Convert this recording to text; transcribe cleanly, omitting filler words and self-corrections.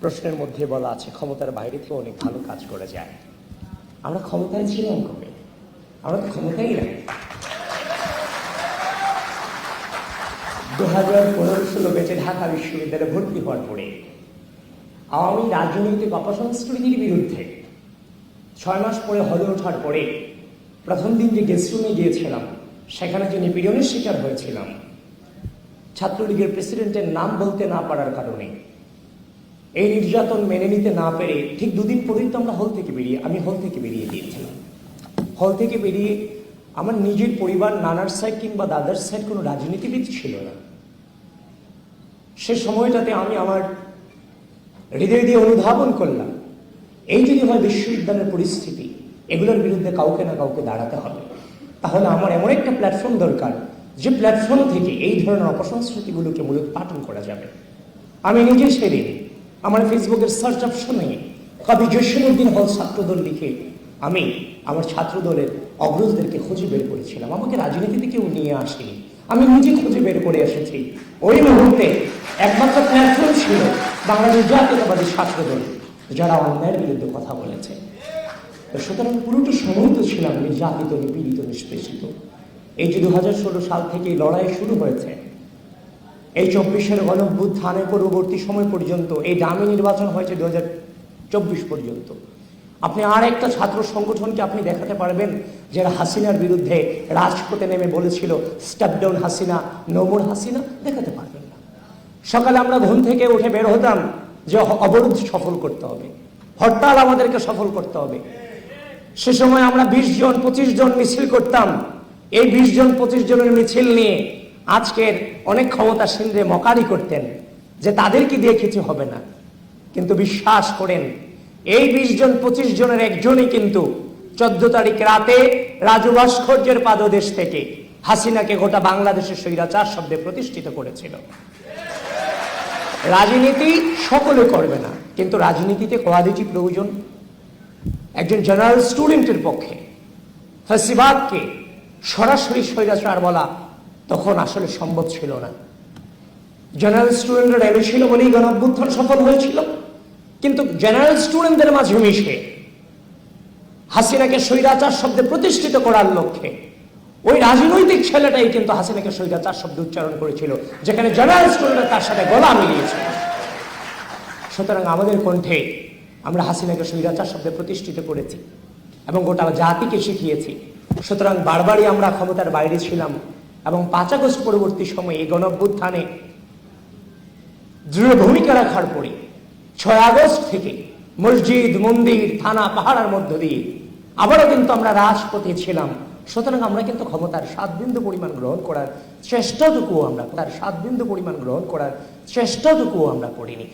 প্রশ্নের মধ্যে বলা আছে ক্ষমতার বাইরে থেকে অনেক ভালো কাজ করে যায়। আমরা ক্ষমতায় ছিলাম কবে? আমরা তো ক্ষমতাই নাই। 2015-16 বেচে ঢাকা বিশ্ববিদ্যালয়ে ভর্তি হওয়ার পরে আওয়ামী রাজনৈতিক অপসংস্কৃতির বিরুদ্ধে 6 মাস পরে হলে ওঠার পরে প্রথম দিন যে গেস্ট রুমে গিয়েছিলাম, সেখানে যে নিপীড়নের শিকার হয়েছিলাম, ছাত্রলীগের প্রেসিডেন্টের নাম বলতে না পারার কারণে এই নির্যাতন মেনে নিতে না পেরে ঠিক 2 দিন পরেই তো আমরা আমি হল থেকে বেরিয়ে গিয়েছিলাম। হল থেকে বেরিয়ে আমার নিজের পরিবার, নানার সাইড কিংবা দাদার সাইড কোনো রাজনীতিবিদ ছিল না। সে সময়টাতে আমি আমার হৃদয় দিয়ে অনুধাবন করলাম, এই যদি হয় বিশ্ববিদ্যালয়ের পরিস্থিতি, এগুলোর বিরুদ্ধে কাউকে না কাউকে দাঁড়াতে হবে। তাহলে আমার এমন একটা প্ল্যাটফর্ম দরকার, যে প্ল্যাটফর্ম থেকে এই ধরনের অপসংস্কৃতিগুলোকে মূলোৎপাটন করা যাবে। আমি নিজে সেদিন আমার ফেসবুকের সার্চ অপশনে কবি জসীমউদ্দিন হল ছাত্রদল লিখে আমি আমার ছাত্রদলের অগ্রজদেরকে খুঁজে বের করেছিলাম। আমাকে রাজনীতিতে কেউ নিয়ে আসেনি, আমি নিজে খুঁজে বের করে এসেছি। ওই মুহূর্তে একমাত্র প্ল্যাটফর্ম ছিল বাংলাদেশ জাতীয়তাবাদী ছাত্রদল, যারা অন্যায়ের বিরুদ্ধে কথা বলেছে। সুতরাং পুরোটা সময় তো ছিলাম নির্যাতিত, নিপীড়িত, নিষ্পেষিত। এই যে 2016 সাল থেকে লড়াই শুরু হয়েছে, এই 24-এর গণঅভ্যুত্থানের পরবর্তী সময় পর্যন্ত, এই ডামি নির্বাচন হয়েছে 2024 পর্যন্ত, আপনি আর একটা ছাত্র সংগঠনকে আপনি দেখাতে পারবেন যারা হাসিনার বিরুদ্ধে রাজপথে নেমে বলেছিল step down Hasina, no more Hasina? দেখাতে পারবেন না। সকালে আমরা ঘুম থেকে উঠে বের হতাম যে অবরোধ সফল করতে হবে, হরতাল আমাদেরকে সফল করতে হবে। সে সময় আমরা 20 জন 25 জন মিছিল করতাম। এই 20 জন 25 জনের মিছিল নিয়ে আজকের অনেক ক্ষমতাসীনরে মকারি করতেন যে তাদেরকে দিয়ে কিছু হবে না। কিন্তু বিশ্বাস করেন, এই 20 জন 25 জনের একজনই কিন্তু 14 তারিখ রাতে রাজু ভাস্কর্যের পাদদেশ থেকে হাসিনাকে গোটা বাংলাদেশের স্বৈরাচার শব্দে প্রতিষ্ঠিত করেছিল। রাজনীতি সকলে করবে না, কিন্তু রাজনীতিতে কোয়ালিটি প্রয়োজন। একজন জেনারেল স্টুডেন্টের পক্ষে ফ্যাসিবাদকে সরাসরি স্বৈরাচার বলা তখন আসলে সম্ভব ছিল না। জেনারেল স্টুডেন্টরা রেলে ছিল বলেই গণঅভ্যুত্থান সফল হয়েছিল। কিন্তু জেনারেল স্টুডেন্টদের মাঝে মিশে হাসিনাকে স্বৈরাচার শব্দে প্রতিষ্ঠিত করার লক্ষ্যে ওই রাজনৈতিক ছেলেটাই কিন্তু হাসিনাকে স্বৈরাচার শব্দে উচ্চারণ করেছিল, যেখানে জেনারেল স্টুডেন্টরা তার সাথে গলা মিলিয়েছিল। সুতরাং আমাদের কণ্ঠে আমরা হাসিনাকে স্বৈরাচার শব্দে প্রতিষ্ঠিত করেছি এবং গোটা জাতিকে শিখিয়েছি। সুতরাং বারবারই আমরা ক্ষমতার বাইরে ছিলাম এবং 5 আগস্ট পরবর্তী সময়ে এই গণঅভ্যুত্থানে দৃঢ় ভূমিকা রাখার পরে 6 আগস্ট থেকে মসজিদ, মন্দির, থানা, পাহাড়ার মধ্য দিয়ে আবারও কিন্তু আমরা রাজপথে ছিলাম। সুতরাং আমরা কিন্তু ক্ষমতার 7 বিন্দু পরিমাণ গ্রহণ করার চেষ্টাটুকুও আমরা করিনি।